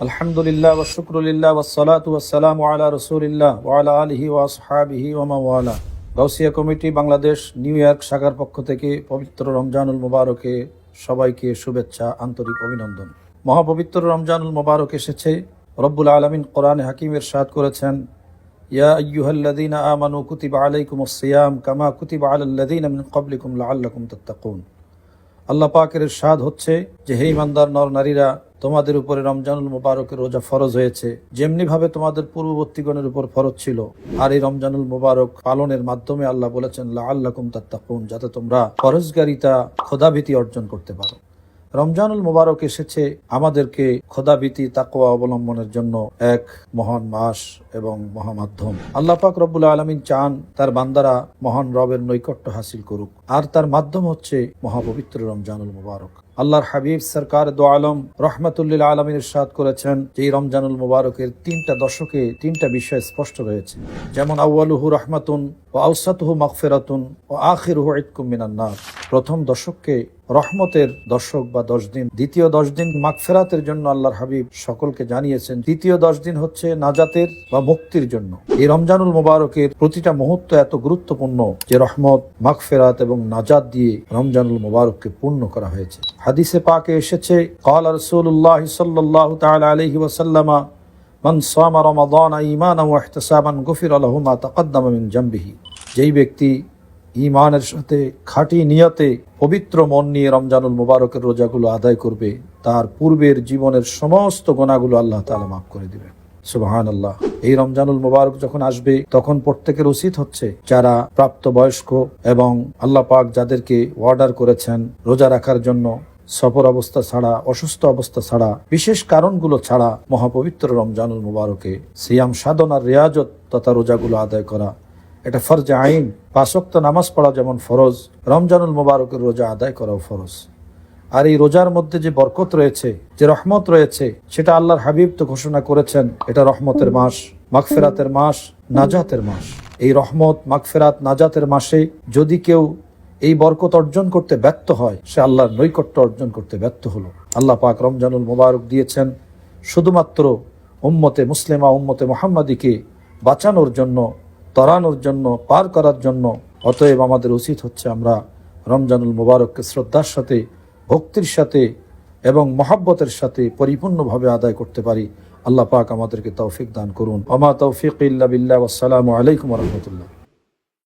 আলহামদুলিল্লাহ ওয়া শুকরুলিল্লাহ ওয়াস সালাতু ওয়াস সালামু আলা রাসূলিল্লাহ ওয়া আলা আলিহি ওয়া আসহাবিহি ওয়া মান ওয়ালা। Gausia committee Bangladesh new York শাখার পক্ষ থেকে পবিত্র রমজানুল মুবারকে সবাইকে শুভেচ্ছা, আন্তরিক অভিনন্দন। মহাপবিত্র রমজানুল মুবারক এসেছে। রব্বুল আলামিন কোরআনে হাকিম ইরশাদ করেছেন, ইয়া আইয়ুহাল্লাযীনা আমানু কুতিবা আলাইকুমুস সিয়াম কামা কুতিবা আলাল্লাযীনা মিন ক্বাবলিকুম লাআল্লাকুম তাত্তাকুন। আল্লাহ পাকের ইরশাদ হচ্ছে যে, হে ঈমানদার নর নারীরা, তোমাদের উপরে রমজানুল মুবারকের রোজা ফরজ হয়েছে, যেমনি ভাবে তোমাদের পূর্ববর্তীগণের উপর ফরজ ছিল। আর এই রমজানুল মুবারক পালনের মাধ্যমে আল্লাহ বলেছেন লাআল্লাকুম তাত্তাকুন, যাতে তোমরা পরহেজগারিতা, খোদাভীতি অর্জন করতে পারো। রমজানুল মুবারক এসেছে আমাদেরকে খোদাভীতি, তাকওয়া অবলম্বনের জন্য এক মহান মাস এবং মহামাধ্যম। আল্লাহ পাক রব্বুল আলামিন চান তার বান্দারা মহান রবের নৈকট্য হাসিল করুক, আর তার মাধ্যম হচ্ছে মহাপবিত্র রমজানুল মুবারক। আল্লাহর হাবিব সরকার দো আলম রহমাতুল্লিল আলমিন ইরশাদ করেছেন যে এই রমজানুল মুবারকের 3টা দশকে 3টা বিষয় স্পষ্ট রয়েছে। যেমন আউয়ালুহু রহমাতুন ওয়া আওসাতুহু মাগফিরাতুন ওয়া আখিরুহু ইতকুম মিনান নার। প্রথম দশককে রহমতের দশক বা 10 দিন, দ্বিতীয় 10 দিন মাগফিরাতের জন্য আল্লাহর হাবিব সকলকে জানিয়েছেন, তৃতীয় 10 দিন হচ্ছে নাজাতের বা মুক্তির জন্য। এই রমজানুল মুবারকের প্রতিটা মুহূর্ত এত গুরুত্বপূর্ণ যে রহমত, মাগফিরাত এবং নাজাত দিয়ে রমজানুল মুবারককে পূর্ণ করা হয়েছে। হাদিসে পাকে এসেছে, ক্বালা রাসূলুল্লাহ সাল্লাল্লাহু তাআলা আলাইহি ওয়াসাল্লাম, মান সামা রমাদানা ঈমানান ওয়া ইহতিসাবান গুফিরা লাহু মা তাকাদ্দামা মিন জামবিহি। যেই ব্যক্তি ঈমানের সাথে খাঁটি নিয়তে পবিত্র মন নিয়ে রমজানুল মুবারকের রোজাগুলো আদায় করবে, তার পূর্বের জীবনের সমস্ত গুনাহগুলো আল্লাহ তাআলা মাফ করে দিবেন। সুবহানাল্লাহ। এই রমজানুল মুবারক যখন আসবে তখন প্রত্যেকের উচিত হচ্ছে, যারা প্রাপ্তবয়স্ক এবং আল্লাহ পাক যাদেরকে অর্ডার করেছেন রোজা রাখার জন্য, সফর অবস্থা ছাড়া, অসুস্থ অবস্থা ছাড়া, বিশেষ কারণগুলো ছাড়া মহাপবিত্র রমজানুল মুবারকে সিয়াম সাধনার রিয়াজত তথা রোজাগুলো আদায় করা, এটা ফরজে আইন। 5 ওয়াক্ত নামাজ পড়া যেমন ফরজ, রমজানুল মুবারকের রোজা আদায় করাও ফরজ। আর এই রোজার মধ্যে যে বরকত রয়েছে, যে রহমত রয়েছে, সেটা আল্লাহর হাবিব তো ঘোষণা করেছেন, এটা রহমতের মাস, মাগফিরাতের মাস, নাজাতের মাস। এই রহমত, মাগফিরাত, নাজাতের মাসে যদি কেউ এই বরকত অর্জন করতে ব্যর্থ হয়, সে আল্লাহর নৈকট্য অর্জন করতে ব্যর্থ হলো। আল্লাহ পাক রমজানুল মুবারক দিয়েছেন শুধুমাত্র উম্মতে মুসলিমা, উম্মতে মুহাম্মাদিকে বাঁচানোর জন্য, তরানোর জন্য, পার করার জন্য। অতএব আমাদের উচিত হচ্ছে আমরা রমজানুল মুবারককে শ্রদ্ধার সাথে, ভক্তির সাথে এবং মহব্বতের সাথে পরিপূর্ণভাবে আদায় করতে পারি। আল্লাহ পাক আমাদেরকে তৌফিক দান করুন। ওমা তৌফিক ইল্লা বিল্লাহ। ওয়াসসালামু আলাইকুম ওয়া রাহমাতুল্লাহ।